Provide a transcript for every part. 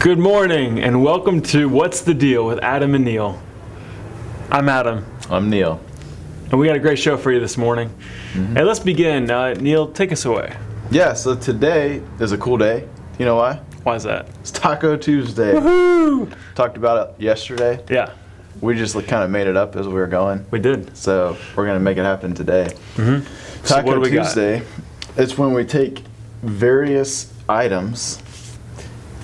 Good morning and welcome to What's the Deal with Adam and Neil. I'm Adam. I'm Neil. And we got a great show for you this morning. Hey, let's begin. Neil, take us away. Yeah, so today is a cool day. You know why? Why is that? It's Taco Tuesday. Woohoo! Talked about it yesterday. Yeah, We just kind of made it up as we were going. we did. So we're going to make it happen today. So Taco what do we got? Tuesday, it's when we take various items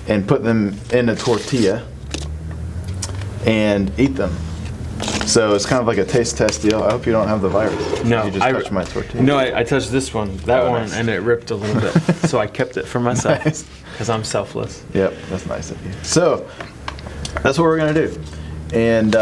and put them in a tortilla and eat them. So it's kind of like a taste test deal. I hope you don't have the virus. No, You just touched my tortilla. No, I touched this one, that Oh, one, nice. and it ripped a little bit. So I kept it for myself Nice. because I'm selfless. Yep, that's nice of you. So that's what we're gonna do. And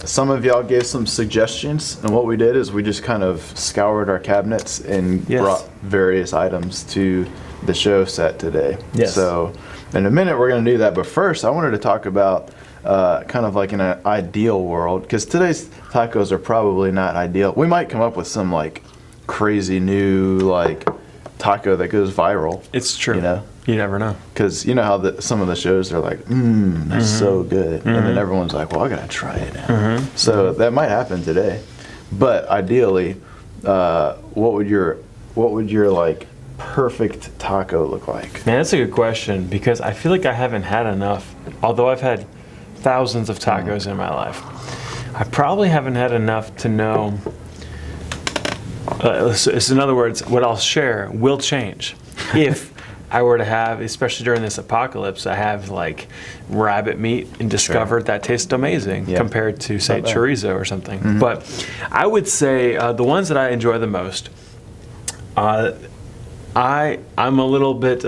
some of y'all gave some suggestions, and what we did is we just kind of scoured our cabinets and Yes. brought various items to the show set today. Yes. So in a minute we're gonna do that, but first I wanted to talk about kind of like in an ideal world, because today's tacos are probably not ideal. We might come up with some like crazy new like taco that goes viral. It's true. You know? You never know. Because you know how some of the shows are like, that's so good. And then everyone's like, well, I got to try it now. So that might happen today. But ideally, what would your like perfect taco look like? Man, that's a good question because I feel like I haven't had enough. Although I've had thousands of tacos in my life, I probably haven't had enough to know. So in other words, what I'll share will change if I were to have, especially during this apocalypse, I have like rabbit meat and discovered that tastes amazing compared to say Not bad. chorizo or something. But I would say the ones that I enjoy the most. I'm a little bit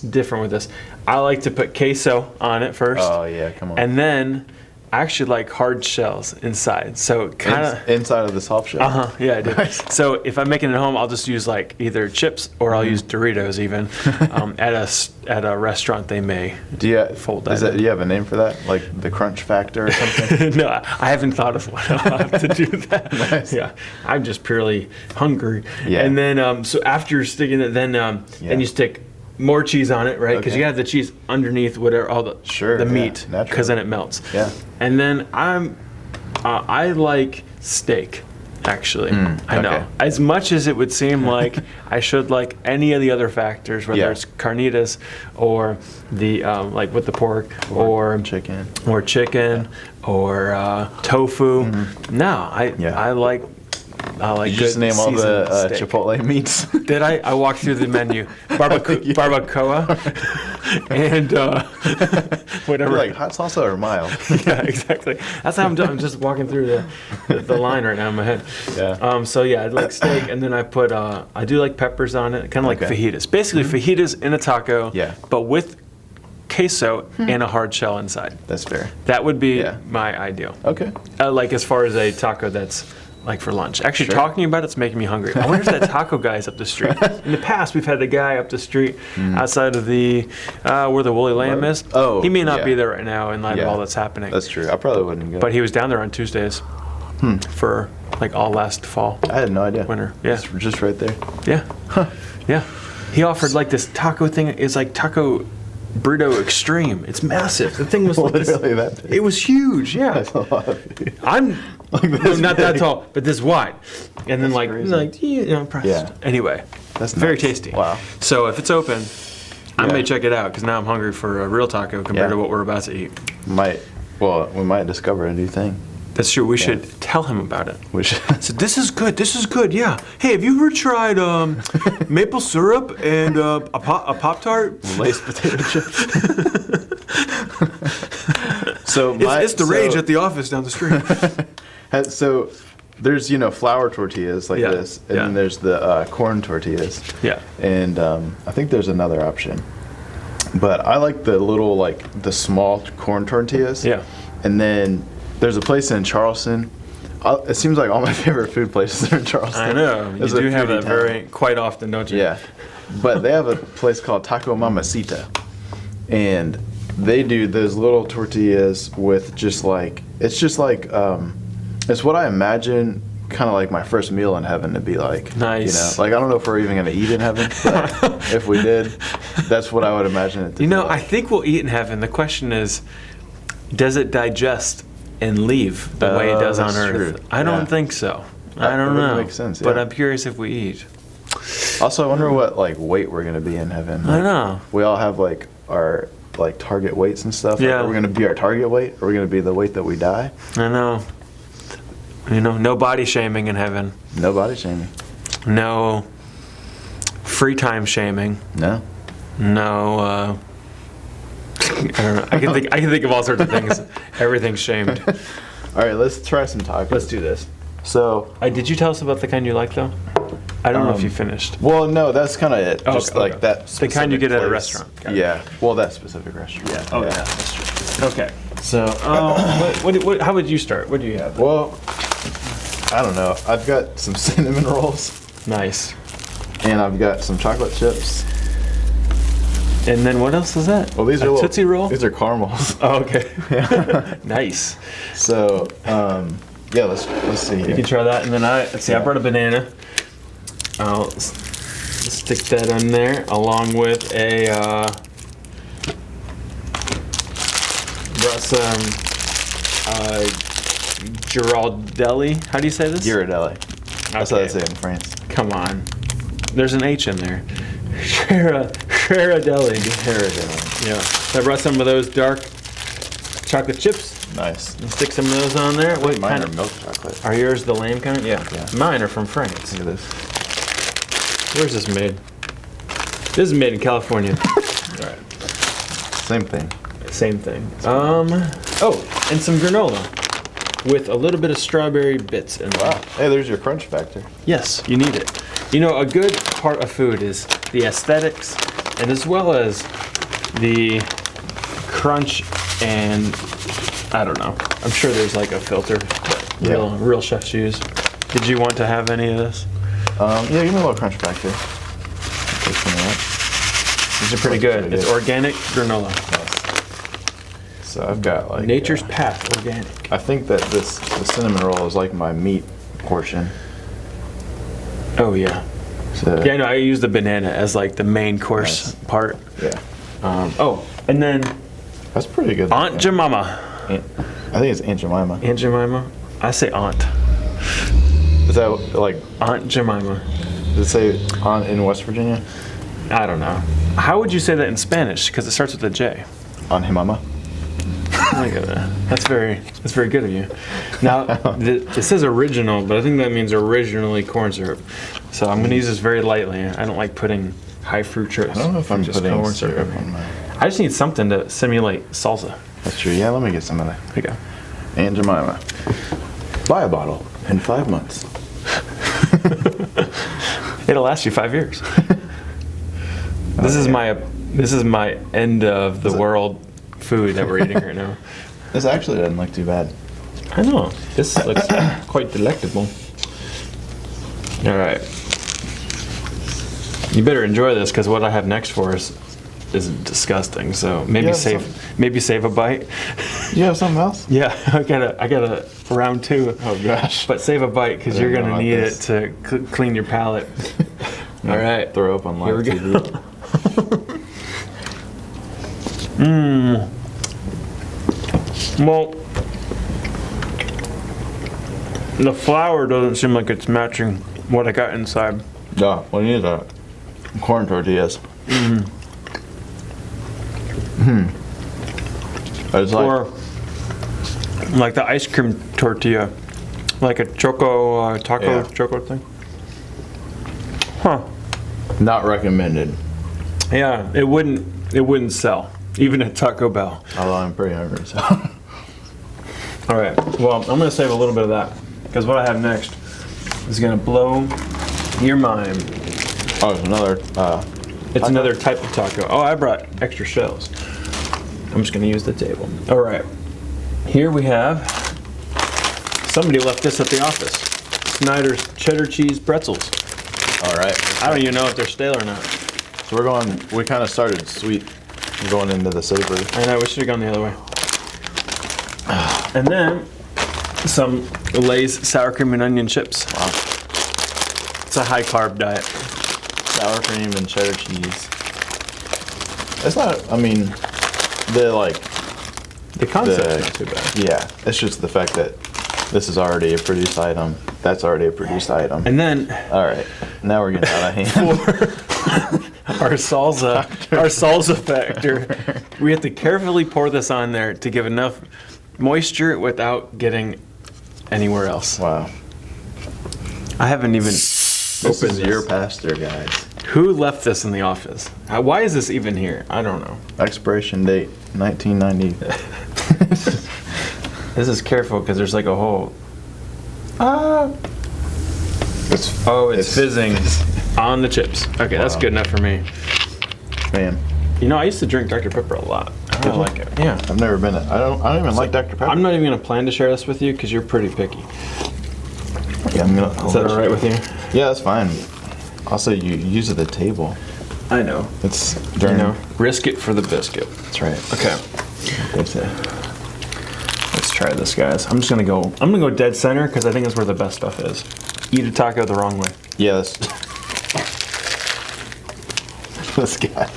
different with this. I like to put queso on it first. Oh, yeah, come on. And then I actually like hard shells inside. So kind of. Inside of the soft shell. Yeah, I do. Nice. So if I'm making it at home, I'll just use like either chips or I'll use Doritos even. At a restaurant, they may Do you, fold that. do you have a name for that? Like the crunch factor or something? No, I haven't thought of one. I'll have to do that. Nice. Yeah, I'm just purely hungry. Yeah. And then, so after you're sticking it, then you stick more cheese on it, right? Because Okay. you have the cheese underneath whatever all the Sure, the yeah, meat, naturally. because then it melts. Yeah. And then I like steak. Actually, I know. okay. As much as it would seem like I should like any of the other factors, whether Yeah. it's carnitas or the like with the pork or Chicken. or chicken or tofu. No, I like You good just name all the seasoned steak. Chipotle meats. Did I? I walked through the menu. Barbacoa and whatever. We're like hot salsa or mild? Yeah, exactly. That's how I'm doing. I'm just walking through the line right now in my head. Yeah. So yeah, I like steak, and then I put I do like peppers on it, kind of like Okay. fajitas. Basically, fajitas in a taco. Yeah. But with queso and a hard shell inside. That's fair. That would be Yeah. my ideal. Okay. Like as far as a taco that's like for lunch. Actually, Sure. talking about it's making me hungry. I wonder if that taco guy is up the street. In the past, we've had the guy up the street outside of the where the Woolly Lamb is. Oh, he may not yeah. be there right now in light Yeah. of all that's happening. That's true. I probably wouldn't go. But he was down there on Tuesdays for like all last fall, I had no idea. winter. Yeah, It's just right there. yeah, yeah. He offered like this taco thing. It's like taco burrito extreme. It's massive. The thing was like this, Literally that big. it was huge. Yeah. That's a lot of food. I'm this not that big. tall, but this wide, and then like crazy. you know, pressed. Yeah. Anyway, That's very nice. tasty. Wow. So if it's open, I Yeah. may check it out because now I'm hungry for a real taco compared Yeah. to what we're about to eat. We might discover a new thing. That's true. We should tell him about it. We should. So this is good. This is good. Yeah. Hey, have you ever tried maple syrup and a Pop-Tart? Lace potato chips. So It's the rage at the office down the street. So there's flour tortillas like Yeah, this, and yeah. then there's the corn tortillas. Yeah. And I think there's another option, but I like the little the small corn tortillas. Yeah. And then there's a place in Charleston. It seems like all my favorite food places are in Charleston. I know. You There's a do have foodie that town. very quite often, don't you? Yeah, but they have a place called Taco Mamacita, and they do those little tortillas with it's what I imagine kind of like my first meal in heaven to be like. Nice. You know, like I don't know if we're even gonna eat in heaven, but if we did, that's what I would imagine it to You be know, like. I think we'll eat in heaven. The question is, does it digest and leave the way it does on that's Earth? true. I don't Yeah. think so. That I don't would know. make sense, But yeah. I'm curious if we eat. Also, I wonder what like weight we're gonna be in heaven. I know. We all have like our like target weights and stuff. Like, Yeah. are we gonna be our target weight? Or are we gonna be the weight that we die? I know. You know, no body shaming in heaven. No body shaming. No free time shaming. No. No. I don't know. I can think of all sorts of things. Everything's shamed. All right, let's try some tacos. Let's do this. So, Did you tell us about the kind you like though? I don't know if you finished. well, no, that's kind of it. Oh, Just okay. like that. The kind you specific get at a place. restaurant. Got it. Yeah. Well, that specific restaurant. Yeah. Oh yeah. That's true. Okay. So, what, how would you start? What do you have? Well, I don't know. I've got some cinnamon rolls, Nice. and I've got some chocolate chips. And then what else is that? Well, these a are little, Tootsie Roll. These are caramels. Oh, okay. Nice. So, yeah, let's see You here. can try that, and then let's see. I brought a banana. I'll stick that on there, along with a brought some Girardelli. How do you say this? Ghirardelli. That's how they Okay. say it in France. Come on. There's an H in there. Girardelli. Ghirardelli. Yeah. So I brought some of those dark chocolate chips. Nice. And stick some of those on there. What Mine kind are of? milk chocolate. Are yours the lame kind? Yeah. Yeah. Mine are from France. Look at this. Where's this made? This is made in California. All right. Same thing. Same thing. Oh, and some granola with a little bit of strawberry bits in there. Wow. Hey, there's your crunch factor. Yes, you need it. You know, a good part of food is the aesthetics, and as well as the crunch and I don't know. I'm sure there's like a filter that real chefs use. Did you want to have any of this? Yeah, give me a little crunch factor. Take some of that. These are pretty good. It's organic granola. So I've got like Nature's Path organic. I think that the cinnamon roll is like my meat portion. Oh yeah. So Yeah, no, I use the banana as like the main course Nice. part. yeah, Oh, and then that's pretty good. Aunt Jemima. I think it's Aunt Jemima. Aunt Jemima? I say aunt. Is that like? Aunt Jemima. Does it say Aunt in West Virginia? I don't know. How would you say that in Spanish? Because it starts with a J. Aunt Jemima. Look at that. That's very good of you. Now, it says original, but I think that means originally corn syrup. So I'm going to use this very lightly. I don't like putting high fructose. I don't know if I'm just putting corn syrup syrup. on mine. I just need something to simulate salsa. That's true. Yeah, let me get some of that. Here you go. Aunt Jemima. Buy a bottle in 5 months. It'll last you 5 years. This is my end of the world food that we're eating right now. This actually doesn't look too bad. I know. This looks quite delectable. All right. You better enjoy this because what I have next for us is disgusting. So maybe Yeah, save a bite. You have something else? Yeah, I got a round 2. Oh gosh. But save a bite because you're didn't gonna know need about it this. to clean your palate. All right. Throw up on Here live we TV. go. Well, the flour doesn't seem like it's matching what I got inside. Yeah, well, you need a corn tortillas. It's like, Or like the ice cream tortilla, like a taco thing. Huh? not recommended. Yeah, it wouldn't sell even at Taco Bell. Although I'm pretty hungry, so. All right. Well, I'm gonna save a little bit of that because what I have next is gonna blow your mind. Oh, it's another. It's another type of taco. Oh, I brought extra shells. I'm just gonna use the table. All right. Here we have. Somebody left this at the office. Snyder's cheddar cheese pretzels. All right. I don't even know if they're stale or not. So we kind of started sweet, going into the savory. I know, we should have gone the other way. And then, some Lay's sour cream and onion chips. Wow. It's a high carb diet. Sour cream and cheddar cheese. It's not, I mean, The concept's not too bad. yeah, it's just the fact that this is already a produced item. That's already a produced item. And then All right, now we're getting out of hand. our salsa factor, we have to carefully pour this on there to give enough moisture without getting anywhere else. Wow. I haven't even This opened is this. your pastor, guys. Who left this in the office? Why is this even here? I don't know. Expiration date, 1990. This is careful because there's like a hole. It's fizzing on the chips. Okay, that's Wow. good enough for me. Man, You know, I used to drink Dr. Pepper a lot. I Did really you? like it. Yeah. I've never been. I don't even like Dr. Pepper. I'm not even gonna plan to share this with you because you're pretty picky. Yeah, I'm gonna. Is that all right with you? Yeah, that's fine. Also, you use it at the table. I know. It's You during. know, risk it for the biscuit. That's right. Okay. That's it. Let's try this, guys. I'm gonna go dead center because I think that's where the best stuff is. Eat a taco the wrong way. Yeah, that's. This guy.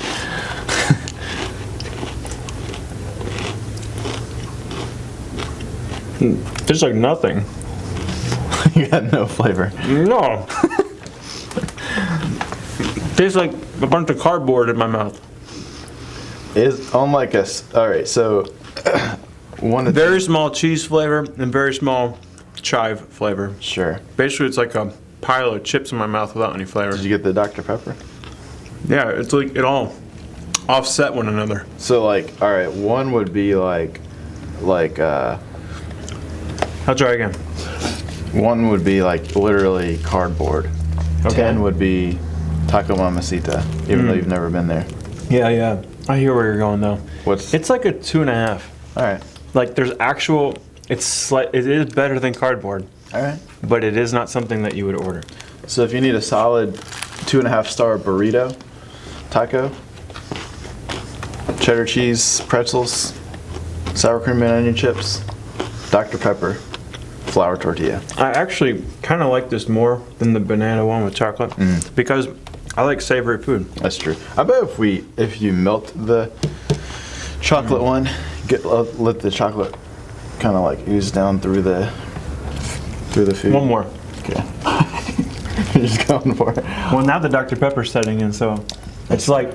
There's like nothing. You got no flavor. No. Tastes like a bunch of cardboard in my mouth. Is on like a. All right, so one of Very small cheese flavor and very small chive flavor. Sure. Basically, it's like a pile of chips in my mouth without any flavor. Did you get the Dr. Pepper? Yeah, it's like it all offset one another. So like, all right, one would be like, I'll try again. one would be like literally cardboard. Okay. 10 would be Taco Mamacita, even though you've never been there. Yeah. I hear where you're going though. What's It's like a 2.5. all right? Like there's actual. It is better than cardboard, All right. but it is not something that you would order. So if you need a solid 2.5-star burrito, taco, cheddar cheese, pretzels, sour cream and onion chips, Dr. Pepper, flour tortilla. I actually kind of like this more than the banana one with chocolate because I like savory food. That's true. I bet if you melt the chocolate one, let the chocolate kind of like ooze down through the food. One more. Okay. You're just going for it. Well, now the Dr. Pepper's setting in, so it's like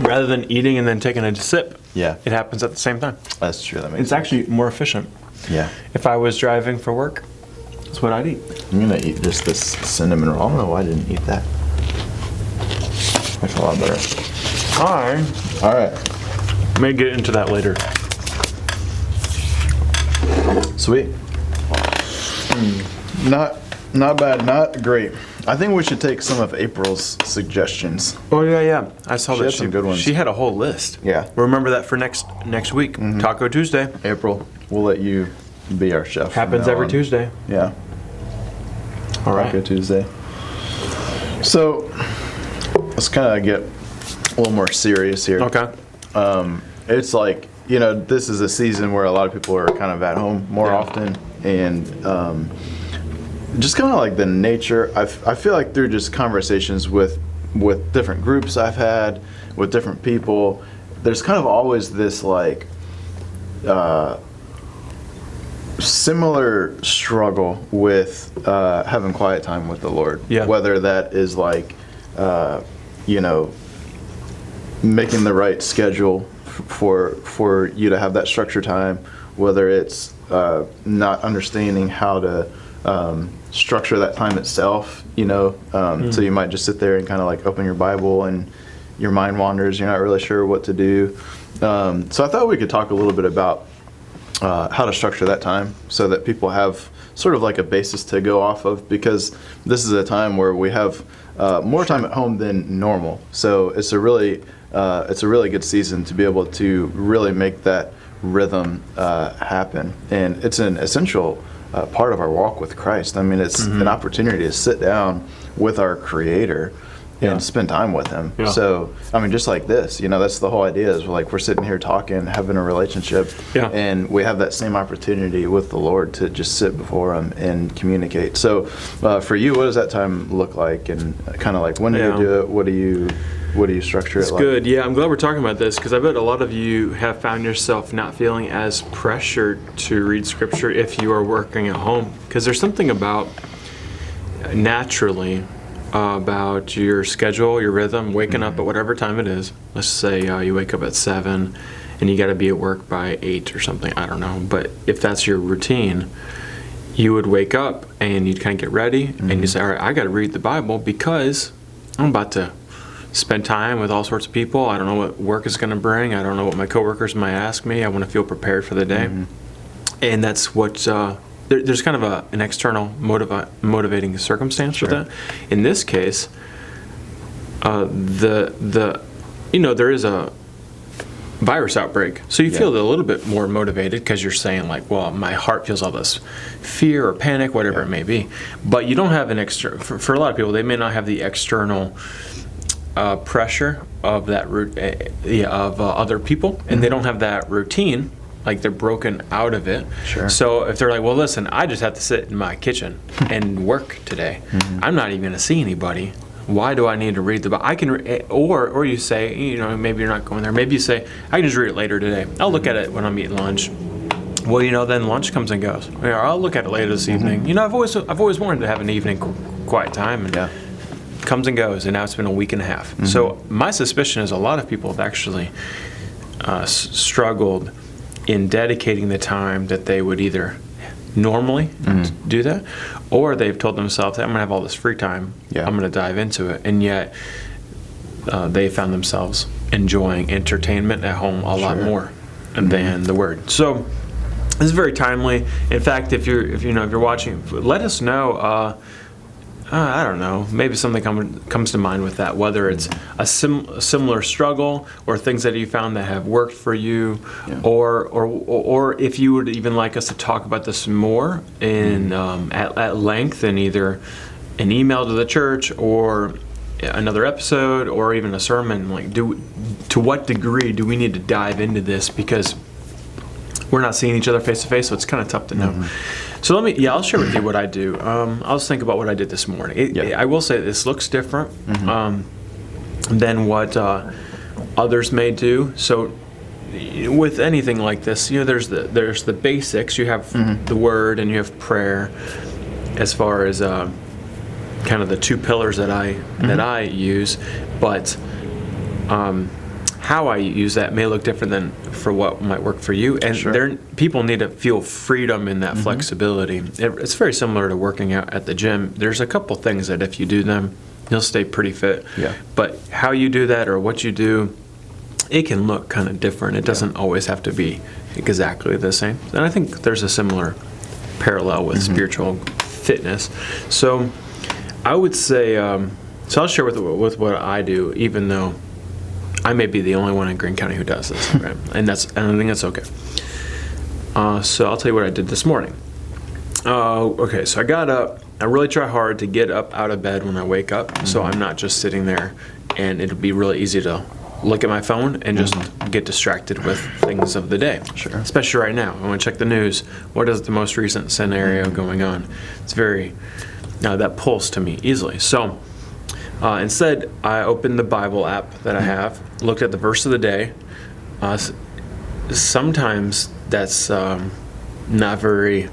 rather than eating and then taking a sip, Yeah, it happens at the same time. that's true. That makes It's sense. actually more efficient. Yeah. If I was driving for work, that's what I'd eat. I'm gonna eat just this cinnamon roll. I don't know why I didn't eat that. That's a lot better. I All right. may get into that later. Sweet. Not bad. Not great. I think we should take some of April's suggestions. Oh yeah. I saw She that had some good ones. She had a whole list. Yeah. Remember that for next week, Taco Tuesday. April, we'll let you be our chef. from Happens now every on. Tuesday. Yeah. All right. Taco Tuesday. So let's kind of get a little more serious here. Okay. It's like, this is a season where a lot of people are kind of at home more Yeah. often, and just kind of like the nature. I feel like through just conversations with different groups I've had with different people, there's kind of always this like similar struggle with having quiet time with the Lord. Yeah. Whether that is like making the right schedule for you to have that structured time, whether it's not understanding how to structure that time itself, so you might just sit there and kind of like open your Bible and your mind wanders, you're not really sure what to do. So I thought we could talk a little bit about how to structure that time so that people have sort of like a basis to go off of, because this is a time where we have more time at home than normal. So it's a really good season to be able to really make that rhythm happen, and it's an essential part of our walk with Christ. I mean, it's an opportunity to sit down with our Creator and spend time with him. Yeah. So, I mean, just like this, that's the whole idea is we're sitting here talking, having a relationship, and we have that same opportunity with the Lord to just sit before him and communicate. So, for you, what does that time look like? And kind of like, when do you do it? What do you structure it like? Good. Yeah, I'm glad we're talking about this because I bet a lot of you have found yourself not feeling as pressured to read scripture if you are working at home, because there's something about naturally about your schedule, your rhythm, waking up at whatever time it is. Let's say you wake up at 7 and you got to be at work by 8 or something. I don't know. But if that's your routine, you would wake up and you'd kind of get ready and you say, all right, I got to read the Bible because I'm about to spend time with all sorts of people. I don't know what work is going to bring. I don't know what my coworkers might ask me. I want to feel prepared for the day. And that's what there's kind of an external motivating circumstance with that. In this case, there is a virus outbreak, so you feel a little bit more motivated because you're saying like, well, my heart feels all this fear or panic, whatever it may be, but you don't have an extra. For a lot of people, they may not have the external pressure of that of other people, and they don't have that routine. Like they're broken out of it. Sure. So if they're like, well, listen, I just have to sit in my kitchen and work today. I'm not even going to see anybody. Why do I need to read the Bible? I can, or you say, maybe you're not going there. Maybe you say, I can just read it later today. I'll look at it when I'm eating lunch. Well, then lunch comes and goes. I'll look at it later this evening. I've always wanted to have an evening quiet time, and comes and goes. And now it's been a week and a half. So my suspicion is a lot of people have actually struggled in dedicating the time that they would either normally do that, or they've told themselves, I'm going to have all this free time, I'm going to dive into it, and yet they found themselves enjoying entertainment at home a lot more than the Word. So this is very timely. In fact, if you're watching, let us know. I don't know. Maybe something comes to mind with that, whether it's a similar struggle or things that you found that have worked for you, or if you would even like us to talk about this more in at length in either an email to the church or another episode or even a sermon. Like, to what degree do we need to dive into this, because we're not seeing each other face to face, so it's kind of tough to know. So I'll share with you what I do. I'll just think about what I did this morning. I will say this looks different than what others may do. So with anything like this, there's the basics. You have the Word and you have prayer, as far as kind of the two pillars that I use, but how I use that may look different than for what might work for you. And people need to feel freedom in that flexibility. It's very similar to working out at the gym. There's a couple things that if you do them, you'll stay pretty fit. But how you do that or what you do, it can look kind of different. It doesn't always have to be exactly the same. And I think there's a similar parallel with spiritual fitness. So I would say, so I'll share with what I do, even though I may be the only one in Greene County who does this, right? And I think that's okay. So I'll tell you what I did this morning. Okay, so I got up. I really try hard to get up out of bed when I wake up, so I'm not just sitting there, and it'll be really easy to look at my phone and just get distracted with things of the day. Especially right now. I want to check the news. What is the most recent scenario going on? It's very, that pulls to me easily. So instead, I opened the Bible app that I have, looked at the verse of the day. Sometimes that's not very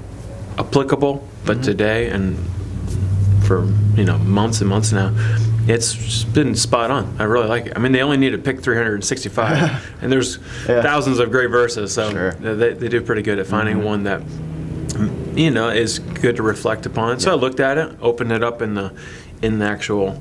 applicable, but today and for months and months now, it's been spot on. I really like it. I mean, they only need to pick 365, and there's thousands of great verses, so they do pretty good at finding one that is good to reflect upon. So I looked at it, opened it up in the actual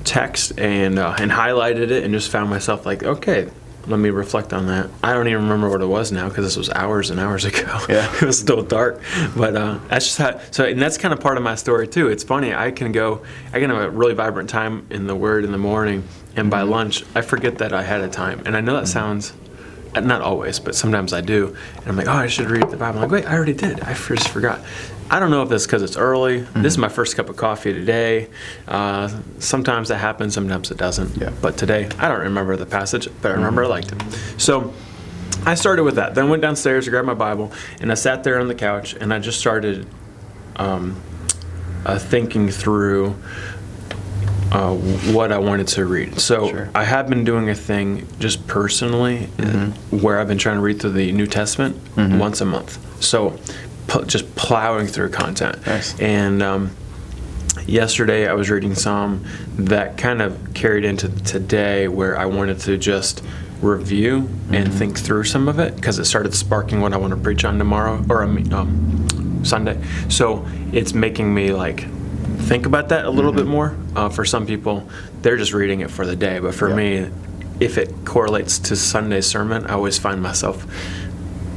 text and highlighted it, and just found myself like, okay, let me reflect on that. I don't even remember what it was now because this was hours and hours ago. It was still dark, but that's just how. So, and that's kind of part of my story too. It's funny. I can have a really vibrant time in the Word in the morning, and by lunch I forget that I had a time. And I know that sounds not always, but sometimes I do. And I'm like, oh, I should read the Bible. I'm like, wait, I already did. I just forgot. I don't know if it's because it's early. This is my first cup of coffee today. Sometimes that happens, sometimes it doesn't. Yeah. But today, I don't remember the passage, but I remember I liked it. So I started with that. Then went downstairs to grab my Bible, and I sat there on the couch, and I just started thinking through what I wanted to read. So Sure. I have been doing a thing just personally where I've been trying to read through the New Testament once a month. So just plowing through content. Nice. And yesterday I was reading Psalm that kind of carried into today, where I wanted to just review and think through some of it, because it started sparking what I want to preach on tomorrow, or Sunday. So it's making me like think about that a little bit more. For some people, they're just reading it for the day, but for me, if it correlates to Sunday's sermon, I always find myself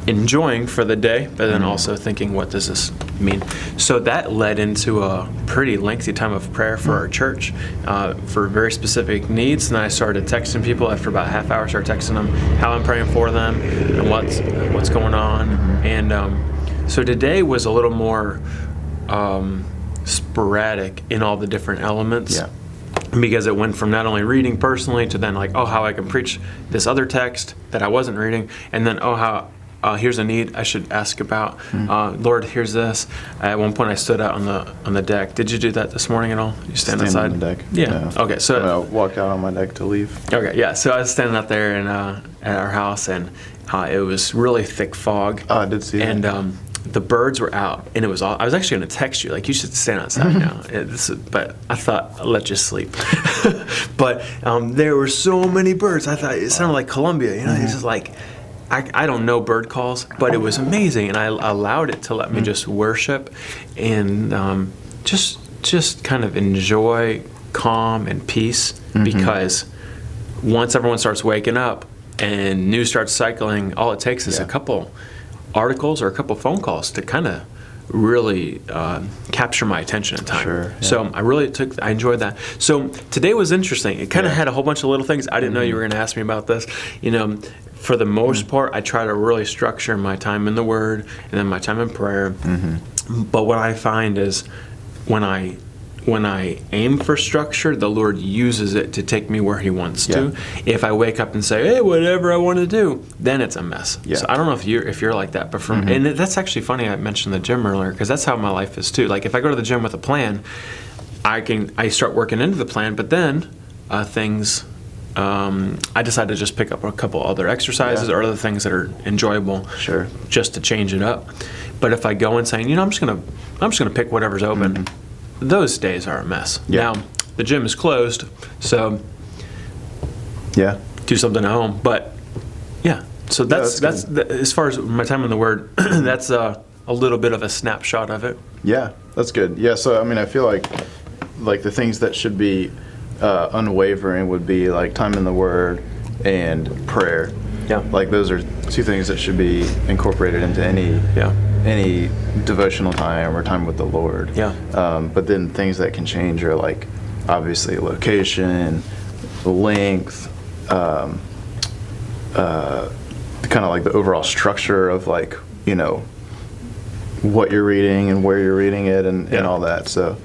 enjoying for the day, but then also thinking, what does this mean? So that led into a pretty lengthy time of prayer for our church, for very specific needs. And I started texting people after about a half hour, started texting them how I'm praying for them and what's going on. And so today was a little more sporadic in all the different elements. Yeah. Because it went from not only reading personally to then like, oh, how I can preach this other text that I wasn't reading, and then, oh, how here's a need I should ask about. Lord, here's this. At one point, I stood out on the deck. Did you do that this morning at all? You stand outside? On the deck. Yeah. Okay. So I walked out on my deck to leave. Okay. Yeah. So I was standing out there at our house, and it was really thick fog. Oh, I did see that. And the birds were out, and it was all. I was actually going to text you, like, you should stand outside now. But I thought, I'll let you sleep. But there were so many birds. I thought it sounded like Columbia. You know, it's just like. I don't know bird calls, but it was amazing, and I allowed it to let me just worship and just kind of enjoy calm and peace, because once everyone starts waking up and news starts cycling, all it takes is a couple articles or a couple phone calls to kind of really capture my attention in time. Sure, yeah. So I enjoyed that. So today was interesting. It kind of had a whole bunch of little things. I didn't know you were going to ask me about this. You know, for the most part, I try to really structure my time in the Word and then my time in prayer. But what I find is when I aim for structure, the Lord uses it to take me where He wants to. If I wake up and say, hey, whatever I want to do, then it's a mess. Yeah. So I don't know if you're like that, but and that's actually funny I mentioned the gym earlier, because that's how my life is too. Like if I go to the gym with a plan, I start working into the plan, but then things I decide to just pick up a couple other exercises or other things that are enjoyable, just to change it up. But if I go and say, I'm just gonna pick whatever's open, those days are a mess. Yeah. Now the gym is closed, so do something at home. But so that's as far as my time in the Word. That's a little bit of a snapshot of it. Yeah, that's good. Yeah, so I mean, I feel like the things that should be unwavering would be like time in the Word and prayer. Yeah, like those are two things that should be incorporated into any devotional time or time with the Lord. Yeah. But then things that can change are like obviously location, length, kind of like the overall structure of like, what you're reading and where you're reading it and all that. So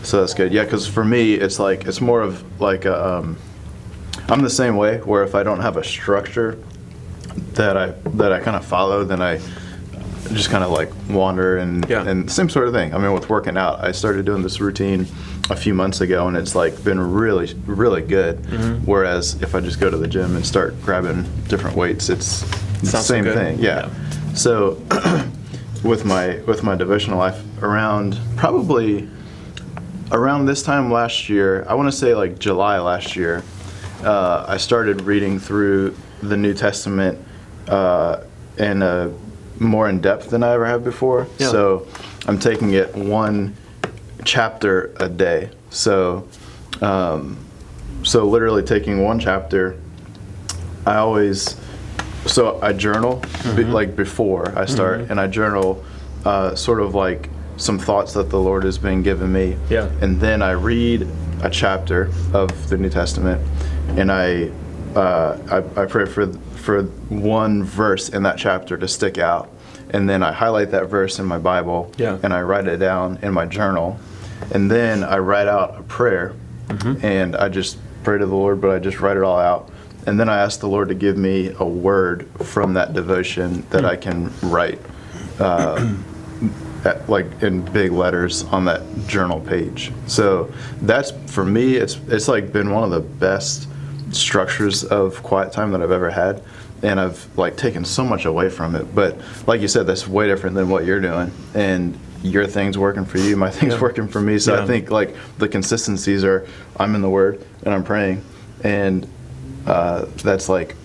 so that's good. Yeah, because for me, it's like it's more of like I'm the same way, where if I don't have a structure that I kind of follow, then I just kind of like wander and same sort of thing. I mean, with working out, I started doing this routine a few months ago, and it's like been really, really good. Whereas if I just go to the gym and start grabbing different weights, it's the same thing. Yeah. So with my devotional life, probably around this time last year, I want to say like July last year, I started reading through the New Testament more in depth than I ever have before. Yeah. So I'm taking it one chapter a day. So literally taking one chapter. I journal like before I start, and I journal sort of like some thoughts that the Lord has been giving me. Yeah. And then I read a chapter of the New Testament, and I I pray for one verse in that chapter to stick out, and then I highlight that verse in my Bible, and I write it down in my journal, and then I write out a prayer, and I just pray to the Lord, but I just write it all out. And then I ask the Lord to give me a word from that devotion that I can write, like in big letters on that journal page. So that's, for me, it's like been one of the best structures of quiet time that I've ever had. And I've like taken so much away from it. But like you said, that's way different than what you're doing. And your thing's working for you, my thing's working for me. So I think like the consistencies are, I'm in the Word and I'm praying, and that's like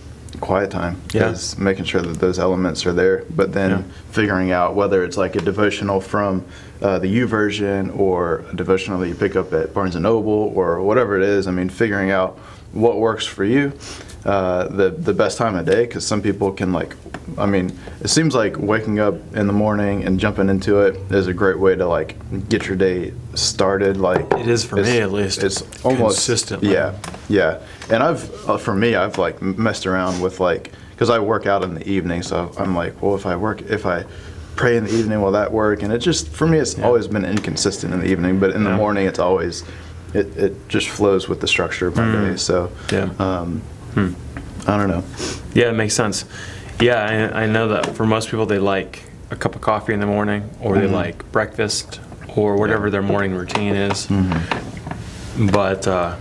quiet time, is making sure that those elements are there, but then figuring out whether it's like a devotional from the U version or a devotional that you pick up at Barnes & Noble or whatever it is. I mean, figuring out what works for you, the best time of day, because some people can it seems like waking up in the morning and jumping into it is a great way to like get your day started. Like it is for me, at least. It's almost consistently. Yeah. And I've like messed around with like, because I work out in the evening, so I'm like, well, if I pray in the evening, will that work? And it just, for me, it's always been inconsistent in the evening, but in the morning, it's always, it just flows with the structure of my day. So, I don't know. Yeah, it makes sense. Yeah, I know that for most people, they like a cup of coffee in the morning, or they like breakfast, or whatever their morning routine is. But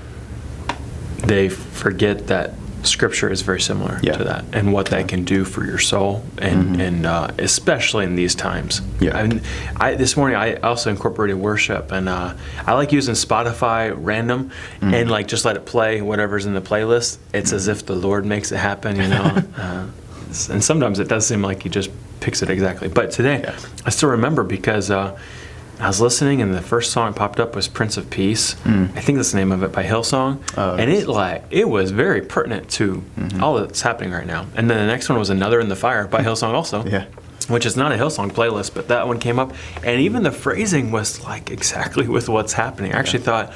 they forget that Scripture is very similar to that, and what that can do for your soul, and especially in these times. This morning I also incorporated worship, and I like using Spotify random, and like just let it play whatever's in the playlist. It's as if the Lord makes it happen, you know. And sometimes it does seem like He just picks it exactly. But today, I still remember because I was listening, and the first song that popped up was Prince of Peace. I think that's the name of it, by Hillsong. And it was very pertinent to all that's happening right now. And then the next one was Another in the Fire by Hillsong also, which is not a Hillsong playlist, but that one came up. And even the phrasing was like exactly with what's happening. I actually thought,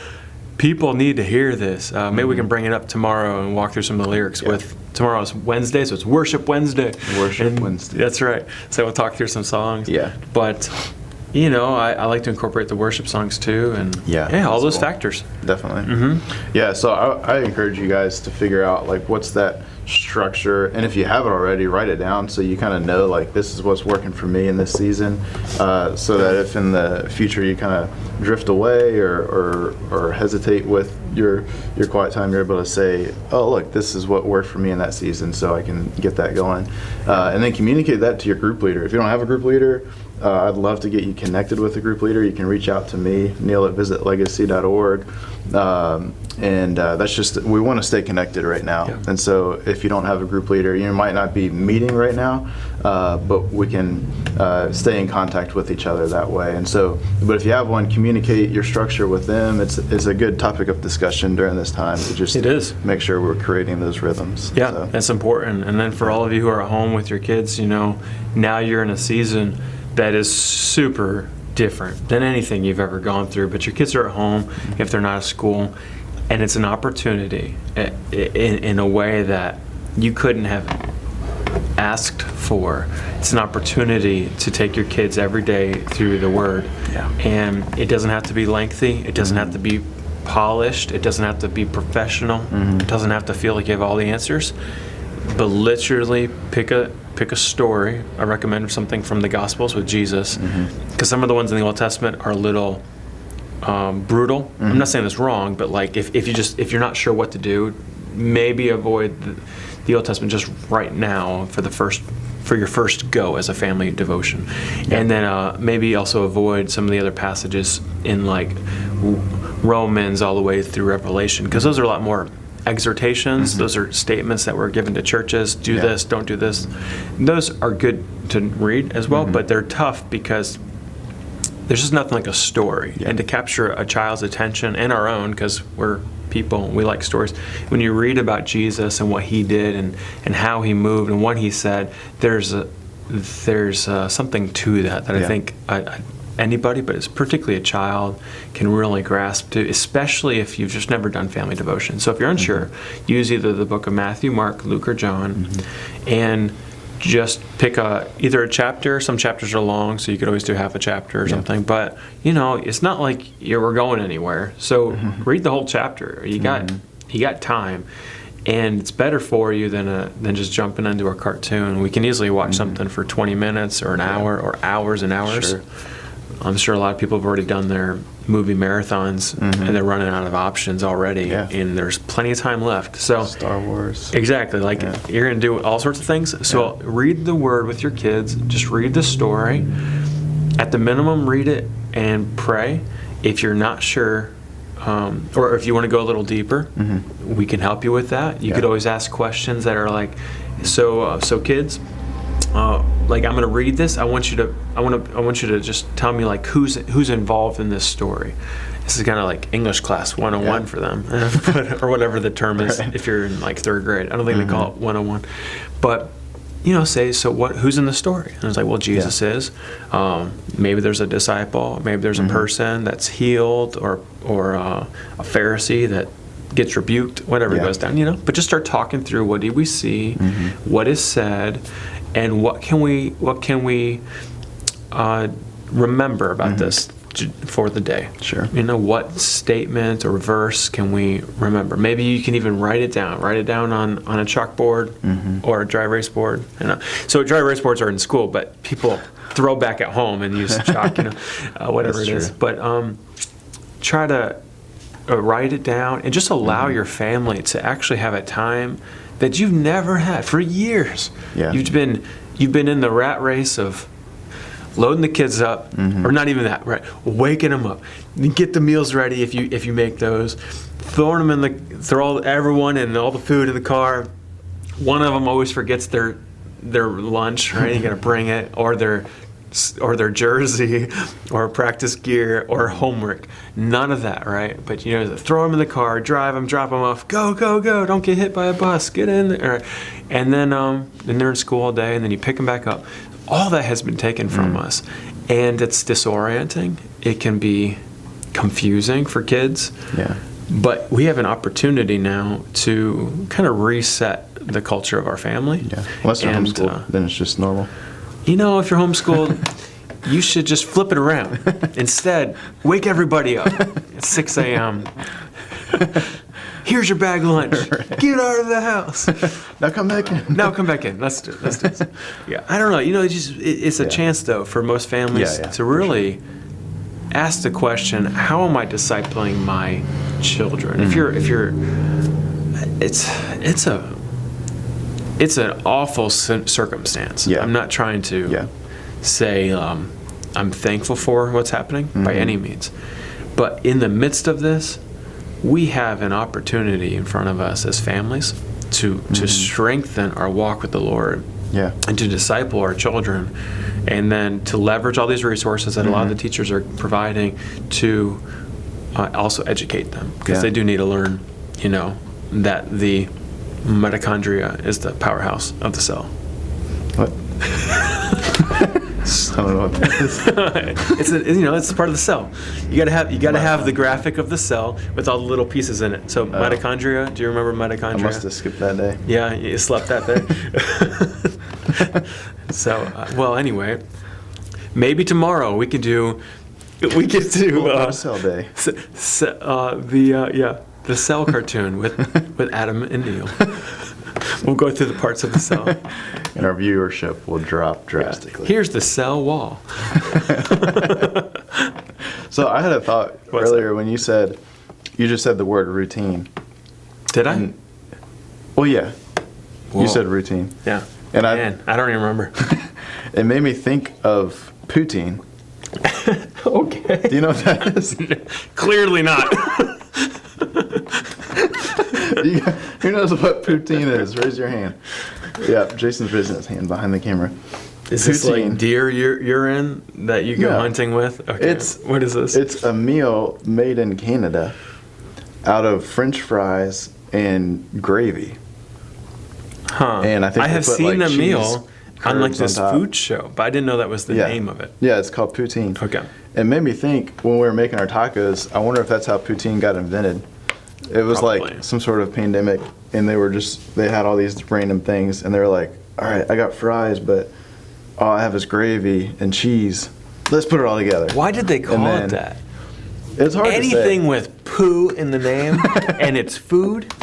people need to hear this. Maybe we can bring it up tomorrow and walk through some of the lyrics with, tomorrow's Wednesday, so it's Worship Wednesday. Wednesday. That's right. So we'll talk through some songs. But you know, I like to incorporate the worship songs too, and all those factors. Definitely. Yeah, so I encourage you guys to figure out like what's that structure, and if you have it already, write it down so you kind of know like this is what's working for me in this season, so that if in the future you kind of drift away or hesitate with your quiet time, you're able to say, oh look, this is what worked for me in that season, so I can get that going, and then communicate that to your group leader. If you don't have a group leader, I'd love to get you connected with a group leader. You can reach out to me, Neil@visitlegacy.org. And that's just, we want to stay connected right now. And so if you don't have a group leader, you might not be meeting right now, but we can stay in contact with each other that way. And so, but if you have one, communicate your structure with them. It's a good topic of discussion during this time to just make sure we're creating those rhythms. Yeah, so that's important. And then for all of you who are at home with your kids, you know, now you're in a season that is super different than anything you've ever gone through, but your kids are at home if they're not at school, and it's an opportunity in a way that you couldn't have asked for. It's an opportunity to take your kids every day through the Word, and it doesn't have to be lengthy, it doesn't have to be polished, it doesn't have to be professional, it doesn't have to feel like you have all the answers, but literally pick a story. I recommend something from the Gospels with Jesus, because some of the ones in the Old Testament are a little brutal. I'm not saying it's wrong, but like if you're not sure what to do, maybe avoid the Old Testament just right now for your first go as a family devotion, and then maybe also avoid some of the other passages in like Romans all the way through Revelation, because those are a lot more exhortations. Those are statements that were given to churches. Do this, don't do this. Those are good to read as well, but they're tough because there's just nothing like a story. And to capture a child's attention, and our own, because we're people, we like stories. When you read about Jesus and what He did and how He moved and what He said, there's something to that I think anybody, but it's particularly a child, can really grasp to, especially if you've just never done family devotion. So if you're unsure, use either the book of Matthew, Mark, Luke, or John, and just pick either a chapter. Some chapters are long, so you could always do half a chapter or something. But it's not like we're going anywhere. So read the whole chapter. You got time, and it's better for you than just jumping into a cartoon. We can easily watch something for 20 minutes or an hour or hours and hours. Sure. I'm sure a lot of people have already done their movie marathons, and they're running out of options already, and there's plenty of time left. So Star Wars. Exactly. You're going to do all sorts of things. So read the Word with your kids. Just read the story. At the minimum, read it and pray. If you're not sure, or if you want to go a little deeper, we can help you with that. You could always ask questions that are like, so kids, I'm going to read this. I want you to just tell me who's involved in this story. This is kind of like English class 101 for them, or whatever the term is if you're in third grade. I don't think they call it 101, but say, so who's in the story? And it's like, well, Jesus is. Maybe there's a disciple. Maybe there's a person that's healed, or a Pharisee that gets rebuked. Whatever goes down, But just start talking through, what do we see? What is said? And what can we remember about this for the day? Sure. What statement or verse can we remember? Maybe you can even write it down. Write it down on a chalkboard or a dry erase board. So dry erase boards are in school, but people throw back at home and use chalk. Whatever it is. But try to write it down and just allow your family to actually have a time that you've never had for years. Yeah. You've been in the rat race of loading the kids up, or not even that, right? Waking them up, get the meals ready if you make those, throw everyone and all the food in the car. One of them always forgets their lunch, right? You got to bring it, or their jersey, or practice gear, or homework. None of that, right? But throw them in the car, drive them, drop them off, go, don't get hit by a bus, get in there. And then they're in school all day, and then you pick them back up. All that has been taken from us, and it's disorienting. It can be confusing for kids. Yeah. But we have an opportunity now to kind of reset the culture of our family. Yeah. Unless you're homeschooled, then it's just normal. If you're homeschooled, you should just flip it around. Instead, wake everybody up at 6 a.m. Here's your bag lunch. Get out of the house. Now come back in. Let's do this. Yeah, I don't know. It's a chance, though, for most families to really ask the question, how am I discipling my children? If you're, it's an awful circumstance. Yeah. I'm not trying to say I'm thankful for what's happening by any means. But in the midst of this, we have an opportunity in front of us as families to strengthen our walk with the Lord, and to disciple our children, and then to leverage all these resources that a lot of the teachers are providing to also educate them, because they do need to learn, that the mitochondria is the powerhouse of the cell. What? I don't know what that is. It's part of the cell. You gotta have the graphic of the cell with all the little pieces in it. So mitochondria. Do you remember mitochondria? I must have skipped that day. Yeah, you slept that day. So anyway, maybe tomorrow we could do cell day. The cell cartoon with Adam and Neil. We'll go through the parts of the cell. And our viewership will drop drastically. Here's the cell wall. So I had a thought earlier when you just said the word routine. Did I? Well, yeah. Whoa. You said routine. Yeah. And I don't even remember. It made me think of poutine. Okay. Do you know what that is? Clearly not. Who knows what poutine is? Raise your hand. Yeah, Jason's raising his hand behind the camera. Is this like deer urine that you go hunting with? Okay. What is this? It's a meal made in Canada out of French fries and gravy. Huh. And I think I have seen a meal On like herbs on this top. food show, but I didn't know that was the Yeah. name of it. Yeah, it's called poutine. Okay. It made me think when we were making our tacos, I wonder if that's how poutine got invented. It was Probably. like some sort of pandemic, and they had all these random things, and they were like, all right, I got fries, but all I have is gravy and cheese. Let's put it all together. Why did they call And it then- that? It's hard Anything to say. with poo in the name and it's food,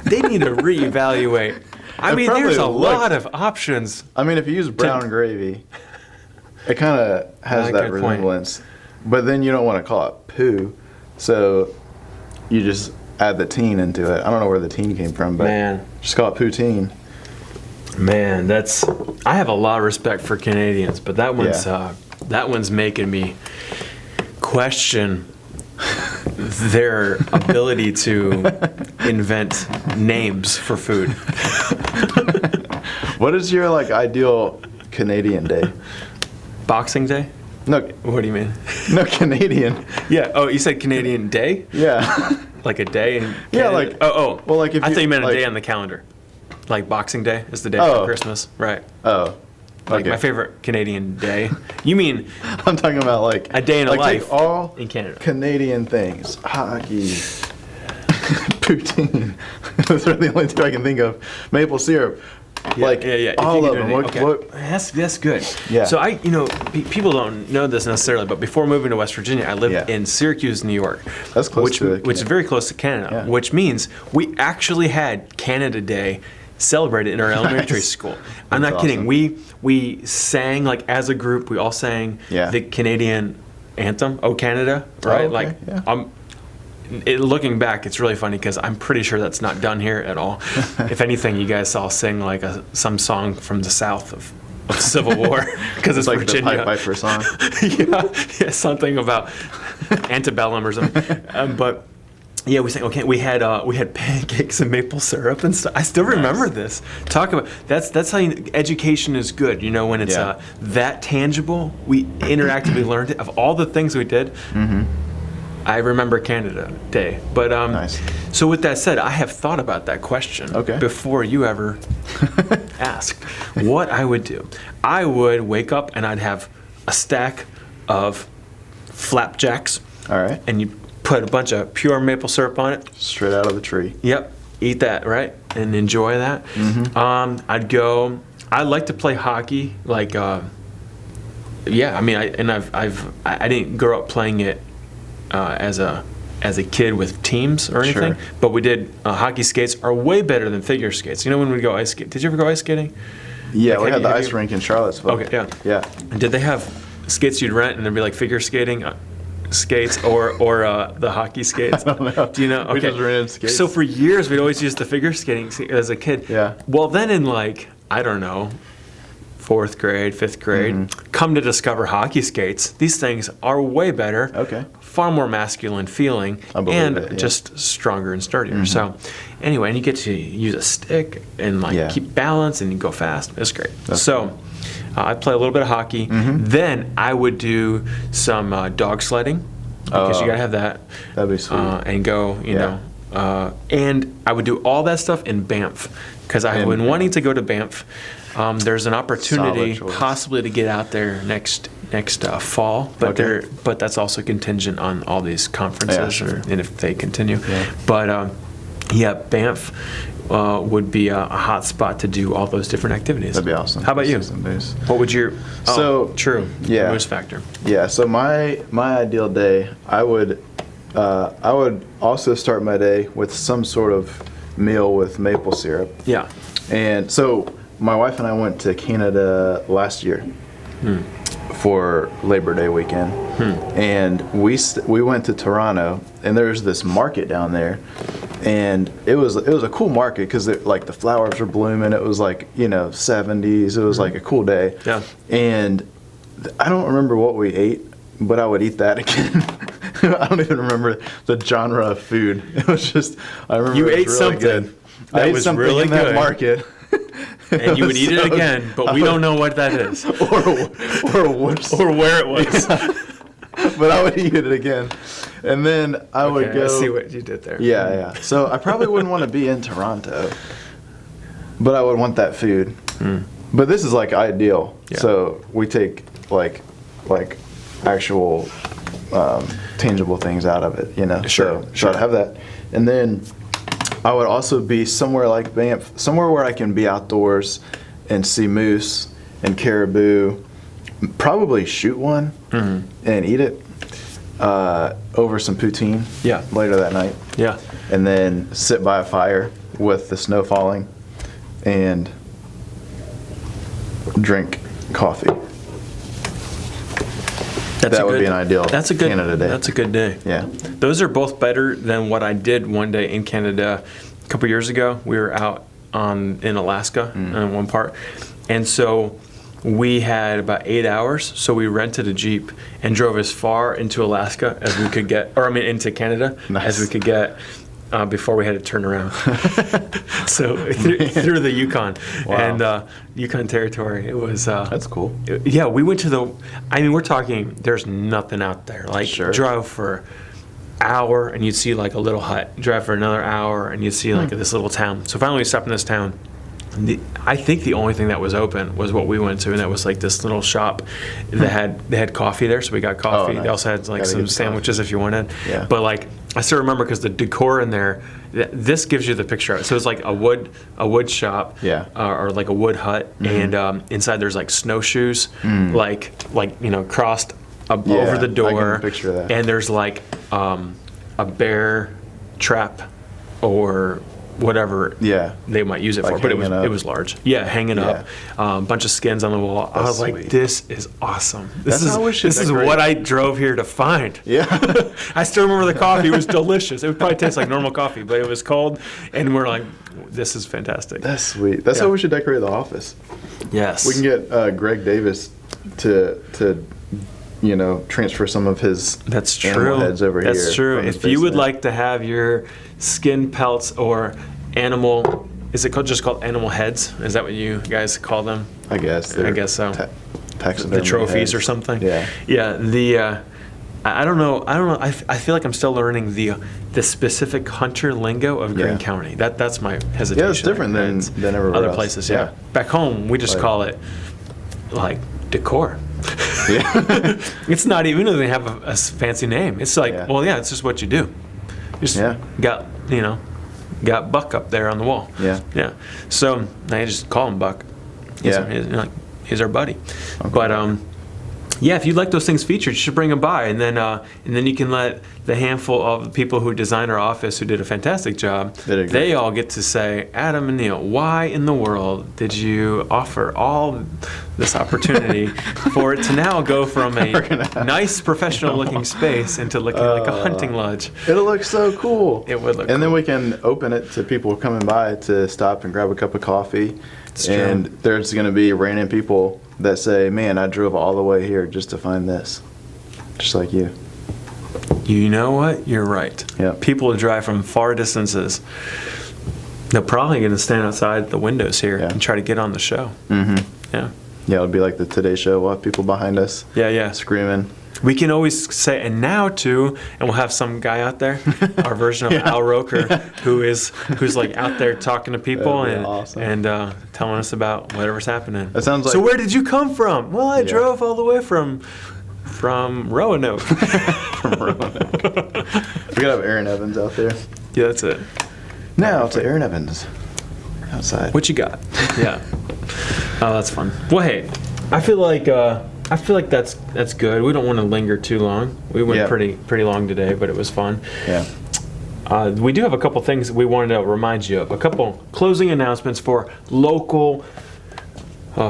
they need to reevaluate. I It mean, probably there's a looked- lot of options. I mean, if you use brown gravy, it kind of has that Good point. resemblance. But then you don't want to call it poo, so you just add the teen into it. I don't know where the teen came from, but Man. just call it poutine. Man, I have a lot of respect for Canadians, but that one's making me question their ability to invent names for food. What is your like ideal Canadian day? Boxing Day? No, What do you mean? no Canadian. Yeah. Oh, you said Canadian Day? Yeah. Like a day in Yeah, Canada? like- Oh. well, like if I you- thought you meant a like- day on the calendar. Like Boxing Day is the day Oh. for Christmas, right? Oh. Like Okay. my favorite Canadian day. You mean I'm talking about like a day in a like life take all in Canada? Canadian things. Hockey, poutine. Those are the only two I can think of. Maple syrup. Like yeah. If all you of could them. do What, it, okay. what, That's good. Yeah. So people don't know this necessarily, but before moving to West Virginia, I lived Yeah. in Syracuse, New York. That's close which, to which is very close to Canada, Yeah. which means we actually had Canada Day celebrated in our elementary Nice. school. I'm That's not kidding. awesome. We sang like as a group. We all sang Yeah. the Canadian anthem, "O Canada," right? okay, Like yeah. looking back, it's really funny because I'm pretty sure that's not done here at all. If anything, you guys all sing like some song from the South of the Civil War because it's like Virginia. the Pied Piper song. yeah, something about antebellum or something. But yeah, we sang. Okay, we had pancakes and maple syrup and stuff. I still remember this. Talk about that's how education is good. You know, when it's Yeah. that tangible. We interactively learned it. Of all the things we did. I remember Canada Day. But Nice. so with that said, I have thought about that question Okay. before you ever asked what I would do. I would wake up and I'd have a stack of flapjacks, All right. and you put a bunch of pure maple syrup on it. Straight out of the tree. Yep, eat that, right, and enjoy that. I'd like to play hockey, like yeah. I mean, I didn't grow up playing it as a kid with teams or anything, Sure. but we did. Hockey skates are way better than figure skates. You know when we go ice skate? Did you ever go ice skating? Yeah, Like, we had the have ice you- rink in Charlottesville. Okay, yeah. Yeah. And did they have skates you'd rent and there'd be like figure skating skates or the hockey skates? I don't know. Do you know? We just rented skates. So for years we'd always use the figure skating as a kid. Yeah. Well, then in like I don't know, 4th grade, 5th grade, Mm-hmm. come to discover hockey skates. These things are way better. Okay. Far more masculine feeling I believe and it, yeah. Mm-hmm. just stronger and sturdier. So anyway, and you get to use a stick and like Yeah. keep balance and you go fast. It's great. That's So I play a little bit of hockey. Then I would do some dog sledding because Oh. you gotta have that. That'd be sweet. And go, you Yeah. know, and I would do all that stuff in Banff because I've In been Banff. wanting to go to Banff. There's an opportunity Solid choice. possibly to get out there next fall, but Okay. but that's also contingent on all these conferences Yeah, sure. and if they continue. Yeah. But yeah, Banff would be a hot spot to do all those different activities. That'd be awesome. How about you? See some booze. What would your So, true yeah. moose factor? Yeah, so my ideal day, I would also start my day with some sort of meal with maple syrup. Yeah. And so my wife and I went to Canada last year for Labor Day weekend, and we went to Toronto, and there's this market down there, and it was a cool market because like the flowers were blooming. It was like 70s. It was like a cool day. Yeah. And I don't remember what we ate, but I would eat that again. I don't even remember the genre of food. It was just I remember You it was ate really something good. that I ate was something really in that good. market. And you would eat it So- again, but we don't know what that is or whoops. or where it was. But I would eat it again, and then I would Okay, go. I see what you did there. Yeah. So I probably wouldn't want to be in Toronto, but I would want that food. But this is like ideal. Yeah. So we take like actual tangible things out of it, you know. Sure, So I'd have that, and then I would also be somewhere like Banff, somewhere where I can be outdoors and see moose and caribou, probably shoot one and eat it over some poutine Yeah. later that night. Yeah. And then sit by a fire with the snow falling and drink coffee. That would be an ideal Canada day. That's a good day. Yeah. Those are both better than what I did one day in Canada a couple years ago. We were out in Alaska in one part, and so we had about 8 hours. So we rented a Jeep and drove as far into Alaska as we could get, into Canada as we could get. Before we had to turn around. So through the Yukon. Wow. And Yukon Territory. It was... That's cool. We went to we're talking, there's nothing out there. Like, Sure. drove for hour and you'd see like a little hut. Drive for another hour and you'd see like this little town. So finally we stopped in this town. I think the only thing that was open was what we went to, and that was like this little shop that had coffee there. So we got coffee. Nice. They also had like Gotta some get the sandwiches if you wanted. Yeah. But like I still remember because the decor in there, this gives you the picture of it. So it's like a wood shop, Yeah. or like a wood hut, and inside there's like snowshoes, like crossed over the door. I can picture that. And there's like a bear trap or whatever Yeah. they might use it Like for, but hanging up. it was large. Yeah, hanging up, bunch of skins on the wall. I was like, sweet. this is awesome. That's how we should This is decorate. what I drove here to find. Yeah. I still remember the coffee. It was delicious. It would probably taste like normal coffee, but it was cold, and we're like, this is fantastic. That's sweet. That's how we should decorate the office. Yes. We can get Greg Davis to transfer some of his That's animal true. heads over here. That's true. from the If you would basement. like to have your skin pelts or animal, is it just called animal heads? Is that what you guys call them? I guess. I guess so. Taxidermy The trophies heads. or something. Yeah. Yeah. I don't know. I feel like I'm still learning the specific hunter lingo of Greene Yeah. County. That's my hesitation. Yeah, it's different than everywhere other else. places. Yeah. Back home, we just call it like decor. Yeah. It's not even though they have a fancy name. It's like, Yeah. it's just what you do. You just Yeah. got Buck up there on the wall. Yeah. Yeah. So I just call him Buck. He's our buddy. Okay. But if you'd like those things featured, you should bring them by, and then you can let the handful of people who design our office, who did a fantastic job, they all get to say, Adam and Neil, why in the world did you offer all this opportunity for it to now go from a nice professional-looking space into looking like a hunting lodge? It'll look so cool. It would look And then cool. we can open it to people coming by to stop and grab a cup of coffee. It's and true. there's going to be random people that say, man, I drove all the way here just to find this. Just like you. You know what? You're right. Yeah. People who drive from far distances, they're probably going to stand outside the windows here Yeah. and try to get on the show. Mm-hmm. Yeah. Yeah, it'll be like the Today Show. We'll have people behind us Yeah. screaming. We can always say, and now too, and we'll have some guy out there, our version of Al Roker, who's like out there talking to people That'd be and awesome. telling us about whatever's happening. That sounds So like- where did you come from? Well, I drove all the way from Roanoke. From Roanoke. We gotta have Aaron Evans out there. Yeah, that's it. Now to Aaron Evans. Outside. What you got? Yeah. Oh, that's fun. Well, hey, I feel like that's good. We don't want to linger too long. We went pretty long today, but it was fun. Yeah. We do have a couple things we wanted to remind you of. A couple closing announcements for local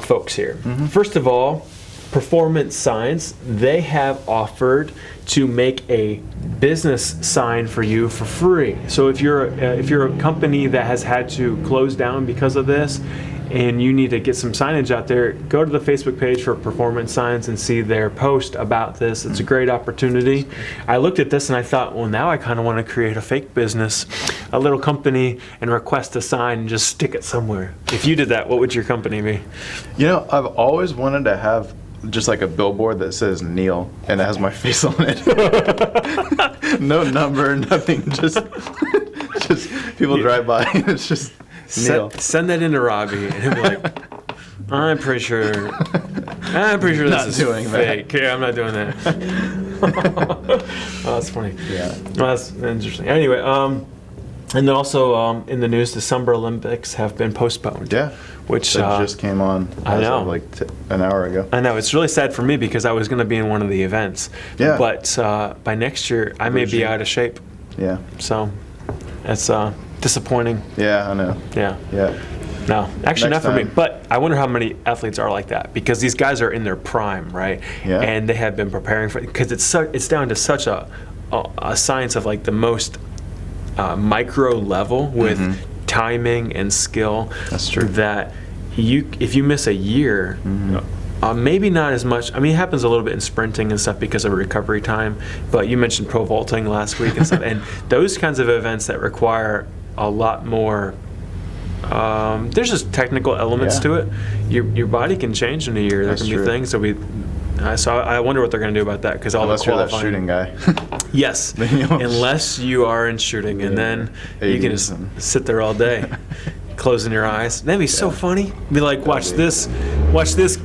folks here. First of all, Performance Signs, they have offered to make a business sign for you for free. So if you're a company that has had to close down because of this, and you need to get some signage out there, go to the Facebook page for Performance Signs and see their post about this. It's a great opportunity. I looked at this and I thought, well, now I kind of want to create a fake business, a little company, and request a sign and just stick it somewhere. If you did that, what would your company be? You know, I've always wanted to have just like a billboard that says Neil and it has my face on it. No number, nothing. Just people drive by and it's just Neil. Send that into Robbie and he'll be like, I'm pretty sure this Not is doing that. fake. Yeah, I'm not doing that. Oh, that's funny. Yeah. Well, that's interesting. Anyway, and then also in the news, the Summer Olympics have been postponed. Yeah. Which That just came on. I know. Like an hour ago. I know, it's really sad for me because I was going to be in one of the events. Yeah. But by next year, I may be out of shape. Yeah. So it's disappointing. Yeah, I know. Yeah. Yeah. No, actually Next not for me. time. But I wonder how many athletes are like that because these guys are in their prime, right? Yeah. And they have been preparing for it because it's down to such a science of like the most micro level with timing and skill. That's true. That if you miss a year. Maybe not as much. I mean, it happens a little bit in sprinting and stuff because of recovery time. But you mentioned pro vaulting last week and stuff, and those kinds of events that require a lot more. There's just technical elements Yeah. to it. Your body can change in a year. There That's can be true. things that we. So I wonder what they're going to do about that because all Unless the you're that qualifying. shooting guy. Yes, Then you'll- unless you are in shooting, and then you can 80s just and- sit there all day, closing your eyes. That'd be so Yeah. funny. Be like, watch be- this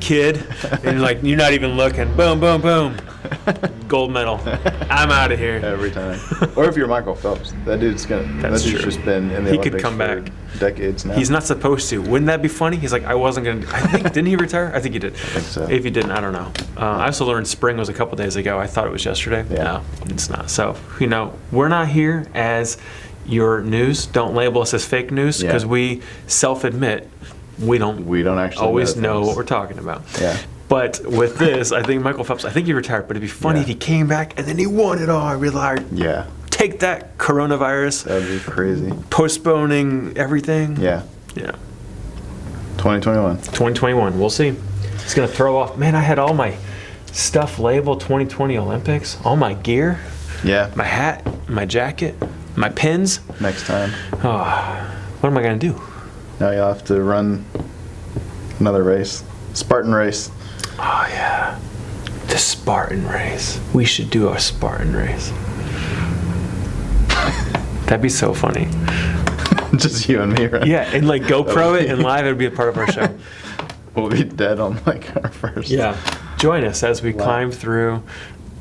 kid, and you're not even looking. Boom, boom, boom, gold medal. I'm out of here. Every time. Or if you're Michael Phelps, that dude's That's true. just been in the He could Olympics come for back. decades now. He's not supposed to. Wouldn't that be funny? He's like, I wasn't gonna. I think didn't he retire? I think he did. I think so. If he didn't, I don't know. I also learned spring was a couple days ago. I thought it was yesterday. Yeah. No, it's not. So we're not here as your news. Don't label us as fake news Yeah. because we self-admit we don't actually always know things. what we're talking about. Yeah. But with this, I think Michael Phelps. I think he retired. But it'd be funny Yeah. if he came back and then he won it all. I'd be like, Yeah. take that, coronavirus, That'd be crazy. postponing everything. Yeah. Yeah. 2021. 2021. We'll see. It's going to throw off. Man, I had all my stuff labeled 2020 Olympics, all my gear, Yeah. my hat, my jacket, my pins. Next time. Oh, what am I going to do? Now you'll have to run another race. Spartan race. Oh, yeah. The Spartan race. We should do a Spartan race. That'd be so funny. Just you and me, right? Yeah, and like GoPro it and live, it would be a part of our show. We'll be dead on like our first. Yeah. Join us as we Wow. climb through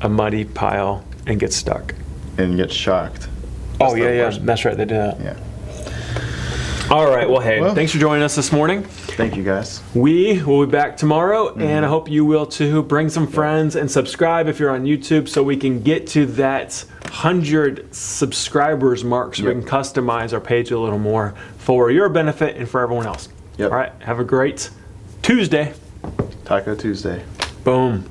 a muddy pile and get stuck. And get shocked. Oh, That's yeah, the yeah. worst. That's right. They did that. Yeah. All right. Well, hey, Well- thanks for joining us this morning. Thank you guys. We will be back tomorrow, and I hope you will too. Bring some friends and subscribe if you're on YouTube so we can get to that 100 subscribers mark so we Yep. can customize our page a little more for your benefit and for everyone else. Yep. All right. Have a great Tuesday. Taco Tuesday. Boom.